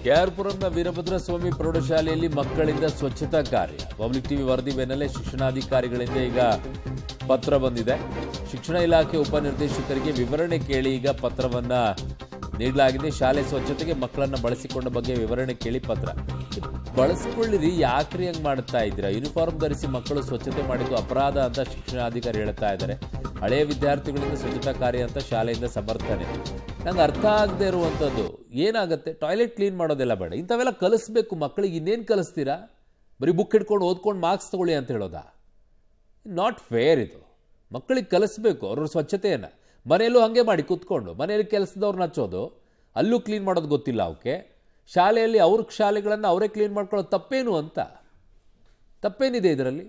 ಕೆಆರ್ಪುರಂನ ವೀರಭದ್ರಸ್ವಾಮಿ ಪ್ರೌಢಶಾಲೆಯಲ್ಲಿ ಮಕ್ಕಳಿಂದ ಸ್ವಚ್ಛತಾ ಕಾರ್ಯ. ಪಬ್ಲಿಕ್ ಟಿವಿ ವರದಿ ಬೆನ್ನಲ್ಲೇ ಶಿಕ್ಷಣಾಧಿಕಾರಿಗಳಿಂದ ಈಗ ಪತ್ರ ಬಂದಿದೆ. ಶಿಕ್ಷಣ ಇಲಾಖೆ ಉಪನಿರ್ದೇಶಕರಿಗೆ ವಿವರಣೆ ಕೇಳಿ ಈಗ ಪತ್ರವನ್ನ ನೀಡಲಾಗಿದೆ. ಶಾಲೆ ಸ್ವಚ್ಛತೆಗೆ ಮಕ್ಕಳನ್ನ ಬಳಸಿಕೊಂಡ ಬಗ್ಗೆ ವಿವರಣೆ ಕೇಳಿ ಪತ್ರ. ಬಳಸಿಕೊಳ್ಳಿರಿ, ಯಾಕ್ರಿ ಹಂಗೆ ಮಾಡ್ತಾ ಇದ್ದೀರಾ? ಯೂನಿಫಾರ್ಮ್ ಧರಿಸಿ ಮಕ್ಕಳು ಸ್ವಚ್ಛತೆ ಮಾಡಿದ್ದು ಅಪರಾಧ ಅಂತ ಶಿಕ್ಷಣಾಧಿಕಾರಿ ಹೇಳ್ತಾ ಇದ್ದಾರೆ. ಹಳೆಯ ವಿದ್ಯಾರ್ಥಿಗಳಿಂದ ಸ್ವಚ್ಛತಾ ಕಾರ್ಯ ಅಂತ ಶಾಲೆಯಿಂದ ಸಮರ್ಥನೆ. ನಂಗೆ ಅರ್ಥ ಆಗದೆ ಇರುವಂಥದ್ದು ಏನಾಗುತ್ತೆ, ಟಾಯ್ಲೆಟ್ ಕ್ಲೀನ್ ಮಾಡೋದೆಲ್ಲ ಬೇಡ, ಇಂಥವೆಲ್ಲ ಕಲಿಸ್ಬೇಕು ಮಕ್ಕಳಿಗೆ. ಇನ್ನೇನು ಕಲಿಸ್ತೀರಾ? ಬರೀ ಬುಕ್ ಹಿಡ್ಕೊಂಡು ಓದ್ಕೊಂಡು ಮಾರ್ಕ್ಸ್ ತಗೊಳ್ಳಿ ಅಂತ ಹೇಳೋದಾ? ನಾಟ್ ಫೇರ್ ಇದು. ಮಕ್ಕಳಿಗೆ ಕಲಿಸ್ಬೇಕು ಅವ್ರ ಸ್ವಚ್ಛತೆಯನ್ನು. ಮನೆಯಲ್ಲೂ ಹಾಗೆ ಮಾಡಿ ಕೂತ್ಕೊಂಡು ಮನೆಯಲ್ಲಿ ಕೆಲಸದವ್ರನ್ನ ಹಚ್ಚೋದು, ಅಲ್ಲೂ ಕ್ಲೀನ್ ಮಾಡೋದು ಗೊತ್ತಿಲ್ಲ ಅವಕ್ಕೆ. ಶಾಲೆಯಲ್ಲಿ ಅವ್ರ ಶಾಲೆಗಳನ್ನು ಅವರೇ ಕ್ಲೀನ್ ಮಾಡ್ಕೊಳ್ಳೋದು ತಪ್ಪೇನು ಅಂತ? ತಪ್ಪೇನಿದೆ ಇದರಲ್ಲಿ?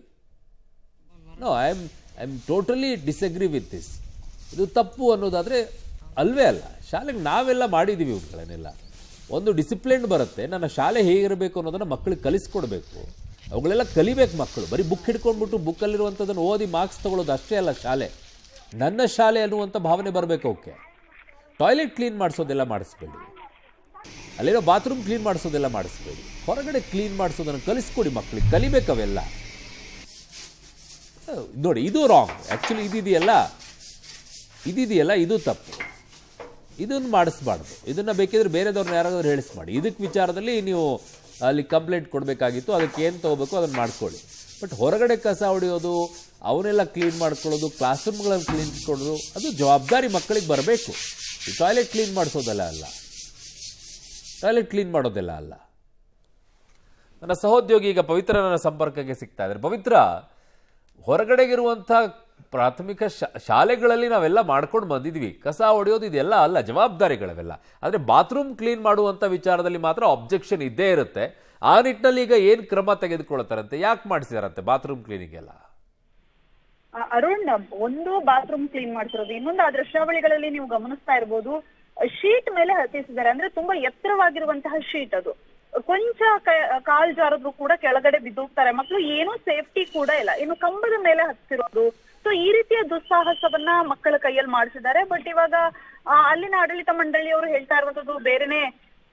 No, I am totally disagree with this. ಇದು ತಪ್ಪು ಅನ್ನೋದಾದರೆ ಅಲ್ವೇ ಅಲ್ಲ. ಶಾಲೆಗೆ ನಾವೆಲ್ಲ ಮಾಡಿದ್ದೀವಿ ಇವುಗಳನ್ನೆಲ್ಲ. ಒಂದು ಡಿಸಿಪ್ಲಿನ್ ಬರುತ್ತೆ. ನನ್ನ ಶಾಲೆ ಹೇಗಿರಬೇಕು ಅನ್ನೋದನ್ನು ಮಕ್ಕಳಿಗೆ ಕಲಿಸ್ಕೊಡ್ಬೇಕು. ಅವುಗಳೆಲ್ಲ ಕಲಿಬೇಕು ಮಕ್ಕಳು. ಬರೀ ಬುಕ್ ಹಿಡ್ಕೊಂಡ್ಬಿಟ್ಟು ಬುಕ್ಕಲ್ಲಿರುವಂಥದ್ದನ್ನು ಓದಿ ಮಾರ್ಕ್ಸ್ ತೊಗೊಳ್ಳೋದು ಅಷ್ಟೇ ಅಲ್ಲ ಶಾಲೆ. ನನ್ನ ಶಾಲೆ ಅನ್ನುವಂಥ ಭಾವನೆ ಬರಬೇಕು ಅವಕ್ಕೆ. ಟಾಯ್ಲೆಟ್ ಕ್ಲೀನ್ ಮಾಡಿಸೋದೆಲ್ಲ ಮಾಡಿಸ್ಬೇಡಿ, ಅಲ್ಲಿರೋ ಬಾತ್ರೂಮ್ ಕ್ಲೀನ್ ಮಾಡಿಸೋದೆಲ್ಲ ಮಾಡಿಸ್ಬೇಡಿ. ಹೊರಗಡೆ ಕ್ಲೀನ್ ಮಾಡಿಸೋದನ್ನು ಕಲಿಸ್ಕೊಡಿ ಮಕ್ಕಳಿಗೆ, ಕಲಿಬೇಕು ಅವೆಲ್ಲ. ನೋಡಿ, ಇದು ರಾಂಗ್. ಆ್ಯಕ್ಚುಲಿ ಇದೆಯಲ್ಲ, ಇದು ತಪ್ಪು. ಇದನ್ನು ಮಾಡಿಸ್ಬಾರ್ದು. ಇದನ್ನು ಬೇಕಿದ್ರೆ ಬೇರೆದವ್ರನ್ನ ಯಾರಾದರೂ ಹೇಳಿಸ್ಮಾಡಿ. ಇದಕ್ಕೆ ವಿಚಾರದಲ್ಲಿ ನೀವು ಅಲ್ಲಿ ಕಂಪ್ಲೇಂಟ್ ಕೊಡಬೇಕಾಗಿತ್ತು. ಅದಕ್ಕೆ ಏನು ತೊಗೋಬೇಕು ಅದನ್ನು ಮಾಡ್ಕೊಳ್ಳಿ. ಬಟ್ ಹೊರಗಡೆ ಕಸ ಹೊಡೆಯೋದು, ಅವನ್ನೆಲ್ಲ ಕ್ಲೀನ್ ಮಾಡ್ಕೊಳ್ಳೋದು, ಕ್ಲಾಸ್ ರೂಮ್ಗಳನ್ನು ಕ್ಲೀನ್ ಕೊಡೋದು, ಅದು ಜವಾಬ್ದಾರಿ ಮಕ್ಕಳಿಗೆ ಬರಬೇಕು. ಈ ಟಾಯ್ಲೆಟ್ ಕ್ಲೀನ್ ಮಾಡಿಸೋದೆಲ್ಲ ಅಲ್ಲ, ಟಾಯ್ಲೆಟ್ ಕ್ಲೀನ್ ಮಾಡೋದೆಲ್ಲ ಅಲ್ಲ. ನನ್ನ ಸಹೋದ್ಯೋಗಿ ಈಗ ಪವಿತ್ರ ನನ್ನ ಸಂಪರ್ಕಕ್ಕೆ ಸಿಗ್ತಾ ಇದ್ದಾರೆ. ಪವಿತ್ರ, ಹೊರಗಡೆಗಿರುವಂಥ ಪ್ರಾಥಮಿಕ ಶಾಲೆಗಳಲ್ಲಿ ನಾವೆಲ್ಲ ಮಾಡ್ಕೊಂಡು ಬಂದಿದ್ವಿ. ಕಸ ಹೊಡೆಯೋದು ಇದೆಲ್ಲ ಅಲ್ಲ, ಜವಾಬ್ದಾರಿಗಳವೆಲ್ಲ. ಆದರೆ ಬಾತ್ರೂಮ್ ಕ್ಲೀನ್ ಮಾಡುವಂಥ ವಿಚಾರದಲ್ಲಿ ಮಾತ್ರ ಅಬ್ಜೆಕ್ಷನ್ ಇದ್ದೇ ಇರುತ್ತೆ. ಆ ನಿಟ್ಟಿನಲ್ಲಿ ಈಗ ಏನು ಕ್ರಮ ತೆಗೆದುಕೊಳ್ತಾರಂತೆ? ಯಾಕೆ ಮಾಡಿಸಿದಾರಂತೆ ಬಾತ್ರೂಮ್ ಕ್ಲೀನಿಂಗ್ ಎಲ್ಲ? ಅರುಣ್, ಒಂದು ಬಾತ್ರೂಮ್ ಕ್ಲೀನ್ ಮಾಡ್ತಿರೋದು, ಇನ್ನೊಂದು ಆ ದೃಶ್ಯಾವಳಿಗಳಲ್ಲಿ ನೀವು ಗಮನಿಸ್ತಾ ಇರ್ಬೋದು, ಶೀಟ್ ಮೇಲೆ ಹತ್ತಿಸಿದ್ದಾರೆ. ಅಂದ್ರೆ ತುಂಬಾ ಎತ್ತರವಾಗಿರುವಂತಹ ಶೀಟ್ ಅದು. ಕೊಂಚ ಕಾಲ್ ಜಾರದ್ರು ಕೂಡ ಕೆಳಗಡೆ ಬಿದ್ದೋಗ್ತಾರೆ ಮಕ್ಕಳು. ಏನೂ ಸೇಫ್ಟಿ ಕೂಡ ಇಲ್ಲ. ಇನ್ನು ಕಂಬದ ಮೇಲೆ ಹತ್ತಿರೋದು. ಸೊ ಈ ರೀತಿಯ ದುಸ್ಸಾಹಸವನ್ನ ಮಕ್ಕಳ ಕೈಯಲ್ಲಿ ಮಾಡಿಸಿದ್ದಾರೆ. ಬಟ್ ಇವಾಗ ಅಲ್ಲಿನ ಆಡಳಿತ ಮಂಡಳಿಯವರು ಹೇಳ್ತಾ ಇರುವಂತದ್ದು ಬೇರೆನೆ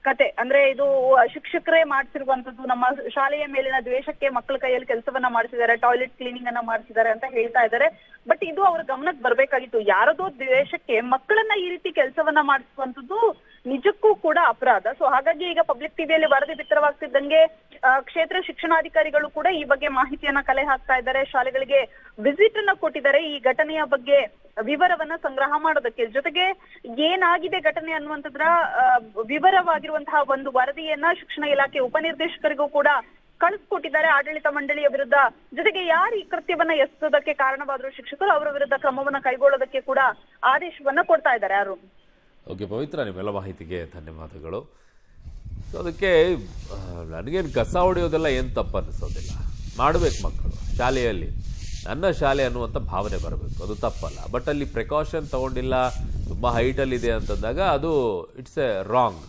ಕತೆ. ಅಂದ್ರೆ ಇದು ಶಿಕ್ಷಕರೇ ಮಾಡ್ತಿರುವಂತದ್ದು, ನಮ್ಮ ಶಾಲೆಯ ಮೇಲಿನ ದ್ವೇಷಕ್ಕೆ ಮಕ್ಕಳ ಕೈಯಲ್ಲಿ ಕೆಲಸವನ್ನ ಮಾಡಿಸಿದ್ದಾರೆ, ಟಾಯ್ಲೆಟ್ ಕ್ಲೀನಿಂಗ್ ಅನ್ನ ಮಾಡಿಸಿದ್ದಾರೆ ಅಂತ ಹೇಳ್ತಾ ಇದ್ದಾರೆ. ಬಟ್ ಇದು ಅವ್ರ ಗಮನಕ್ಕೆ ಬರ್ಬೇಕಾಗಿತ್ತು. ಯಾರದೋ ದ್ವೇಷಕ್ಕೆ ಮಕ್ಕಳನ್ನ ಈ ರೀತಿ ಕೆಲಸವನ್ನ ಮಾಡಿಸುವಂತದ್ದು ನಿಜಕ್ಕೂ ಕೂಡ ಅಪರಾಧ. ಸೊ ಹಾಗಾಗಿ ಈಗ ಪಬ್ಲಿಕ್ ಟಿವಿಯಲ್ಲಿ ವರದಿ ಬಿತ್ತರವಾಗ್ತಿದ್ದಂಗೆ ಕ್ಷೇತ್ರ ಶಿಕ್ಷಣಾಧಿಕಾರಿಗಳು ಕೂಡ ಈ ಬಗ್ಗೆ ಮಾಹಿತಿಯನ್ನ ಕಲೆ ಹಾಕ್ತಾ ಇದ್ದಾರೆ. ಶಾಲೆಗಳಿಗೆ ವಿಸಿಟ್ ಅನ್ನ ಕೊಟ್ಟಿದ್ದಾರೆ ಈ ಘಟನೆಯ ಬಗ್ಗೆ ವಿವರವನ್ನ ಸಂಗ್ರಹ ಮಾಡೋದಕ್ಕೆ. ಜೊತೆಗೆ ಏನಾಗಿದೆ ಘಟನೆ ಅನ್ನುವಂಥದ್ರ ವಿವರವಾಗಿರುವಂತಹ ಒಂದು ವರದಿಯನ್ನ ಶಿಕ್ಷಣ ಇಲಾಖೆ ಉಪನಿರ್ದೇಶಕರಿಗೂ ಕೂಡ ಕಳಿಸ್ಕೊಟ್ಟಿದ್ದಾರೆ ಆಡಳಿತ ಮಂಡಳಿಯ ವಿರುದ್ಧ. ಜೊತೆಗೆ ಯಾರು ಈ ಕೃತ್ಯವನ್ನ ಎಸಗೋದಕ್ಕೆ ಕಾರಣವಾದ್ರು ಶಿಕ್ಷಕರು, ಅವರ ವಿರುದ್ಧ ಕ್ರಮವನ್ನ ಕೈಗೊಳ್ಳೋದಕ್ಕೆ ಕೂಡ ಆದೇಶವನ್ನ ಕೊಡ್ತಾ ಇದ್ದಾರೆ. ಯಾರು ಓಕೆ ಪವಿತ್ರ, ನಿಮ್ಮೆಲ್ಲ ಮಾಹಿತಿಗೆ ಧನ್ಯವಾದಗಳು. ಸೊ ಅದಕ್ಕೆ ನನಗೇನು ಕಸ ಹೊಡೆಯೋದೆಲ್ಲ ಏನು ತಪ್ಪು ಅನ್ನಿಸೋದಿಲ್ಲ. ಮಾಡಬೇಕು ಮಕ್ಕಳು ಶಾಲೆಯಲ್ಲಿ. ನನ್ನ ಶಾಲೆ ಅನ್ನುವಂಥ ಭಾವನೆ ಬರಬೇಕು, ಅದು ತಪ್ಪಲ್ಲ. ಬಟ್ ಅಲ್ಲಿ ಪ್ರಿಕಾಷನ್ ತಗೊಂಡಿಲ್ಲ, ತುಂಬ ಹೈಟಲ್ಲಿದೆ ಅಂತಂದಾಗ ಅದು ಇಟ್ಸ್ ಎ ರಾಂಗ್.